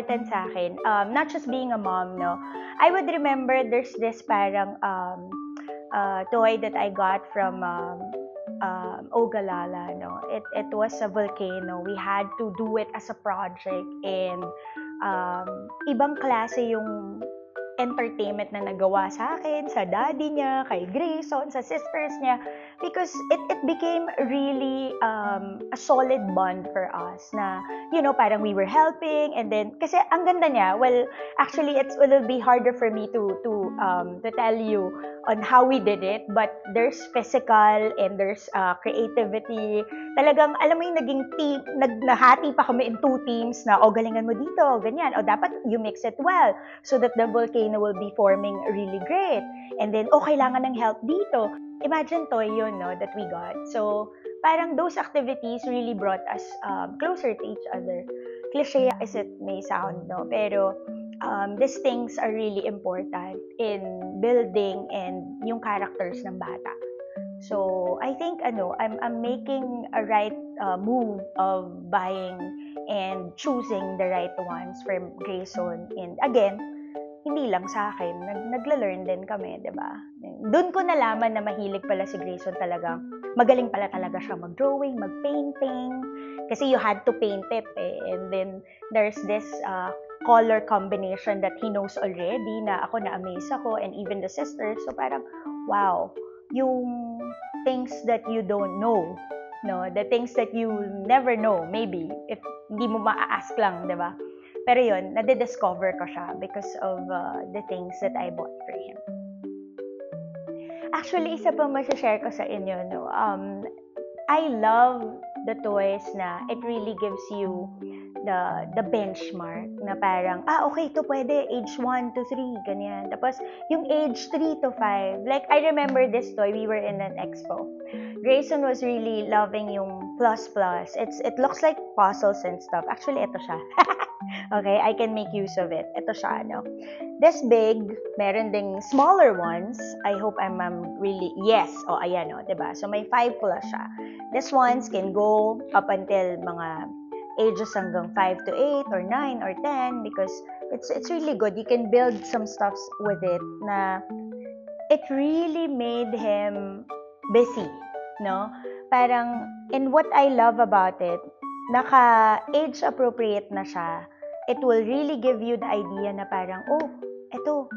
important sa akin, not just being a mom, no, I would remember there's this parang toy that I got from Ogallala, no. It was a volcano. We had to do it as a project, and ibang klase yung entertainment na nagawa sa akin, sa daddy niya, kay Grayson, sa sisters niya, because it became really a solid bond for us na, you know, parang we were helping, and then, kasi ang ganda niya, well, actually, it will be harder for me to tell you on how we did it, but there's physical and there's creativity. Talagang, alam mo yung naging team, nahati pa kami in 2 teams na, o galingan mo dito, ganyan, o dapat you mix it well, so that the volcano will be forming really great. And then, oh, kailangan ng help dito. Imagine toy yun, no, that we got. So, parang those activities really brought us closer to each other. Cliche as it may sound, no, pero these things are really important in building and yung characters ng bata. So, I think, I'm making a right move of buying and choosing the right ones from Grayson. And again, hindi lang sa akin, nagla-learn din kami, di ba? Doon ko nalaman na mahilig pala si Grayson talaga. Magaling pala talaga siya mag-drawing, mag-painting. Kasi you had to paint it eh. And then, there's this color combination that he knows already na ako na-amaze ako, and even the sisters. So parang, wow, yung things that you don't know, no, the things that you never know, maybe, if hindi mo ma-ask lang, di ba? Pero yun, nade-discover ko siya because of the things that I bought for him. Actually, isa pa share ko sa inyo, no, I love the toys na it really gives you the benchmark na parang, okay, ito pwede, age 1 to 3, ganyan. Tapos, yung age 3 to 5, like, I remember this toy, we were in an expo. Grayson was really loving yung plus. It looks like puzzles and stuff. Actually, ito siya. Okay, I can make use of it. Ito siya, no? This big, meron ding smaller ones. I hope I'm really, yes. O, ayan, o, diba? So, may 5 plus siya. These ones can go up until mga ages hanggang 5 to 8 or 9 or 10 because it's really good. You can build some stuffs with it na it really made him busy, no? Parang, and what I love about it, naka-age appropriate na siya. It will really give you the idea na parang, oh, eto,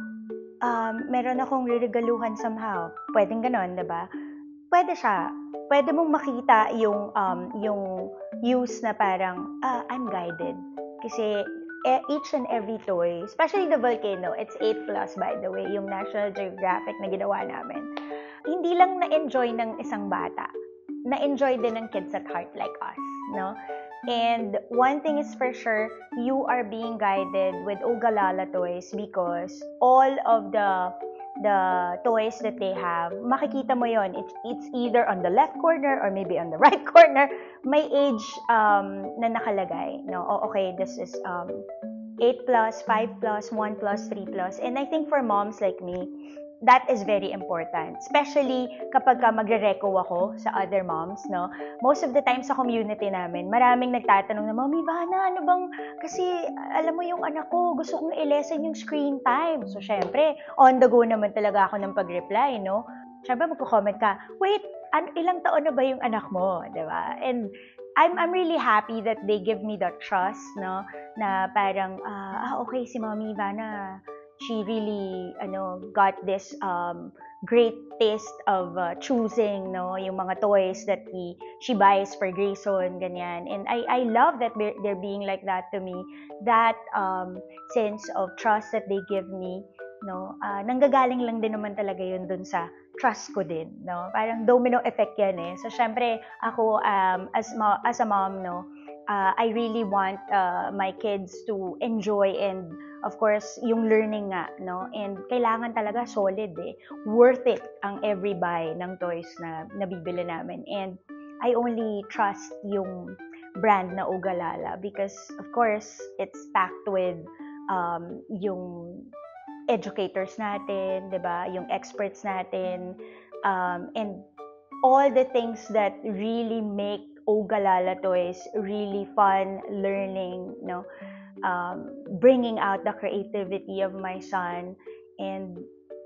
meron akong riregaluhan somehow. Pwedeng ganon, diba? Pwede siya. Pwede mong makita yung use na parang, I'm guided. Kasi each and every toy, especially the volcano, it's 8 plus by the way, yung National Geographic na ginawa namin. Hindi lang na-enjoy ng isang bata, na-enjoy din ng kids at heart like us, no? And one thing is for sure, you are being guided with Ogallala toys because all of the toys that they have, makikita mo yon. It's either on the left corner or maybe on the right corner. May age na nakalagay. No? Oh, okay, this is 8 plus, 5 plus, 1 plus, 3 plus. And I think for moms like me, that is very important. Especially kapag magre-reco ako sa other moms, no? Most of the time sa community namin, maraming nagtatanong na, Mommy Ivana, ano bang, kasi alam mo yung anak ko, gusto kong i-lessen yung screen time. So, syempre, on the go naman talaga ako ng pag-reply, no? Syempre, magko-comment ka, wait, ilang taon na ba yung anak mo? Diba? And I'm really happy that they give me that trust, no? Na parang, okay, si Mommy Ivana, she really got this great taste of choosing yung mga toys that she buys for Grayson, ganyan. And I love that they're being like that to me. That sense of trust that they give me, nanggagaling lang din naman talaga yun dun sa trust ko din, no? Parang domino effect yan eh. So syempre ako as a mom, I really want my kids to enjoy and of course yung learning nga, no? And kailangan talaga solid eh. Worth it ang every buy ng toys na nabibili namin. And I only trust yung brand na Ogallala because of course it's packed with yung educators natin, 'di ba? Yung experts natin, and all the things that really make Ogallala toys really fun, learning, no? bringing out the creativity of my son. And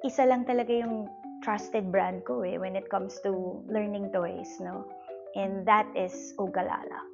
isa lang talaga yung trusted brand ko when it comes to learning toys, no? And that is Ogalala.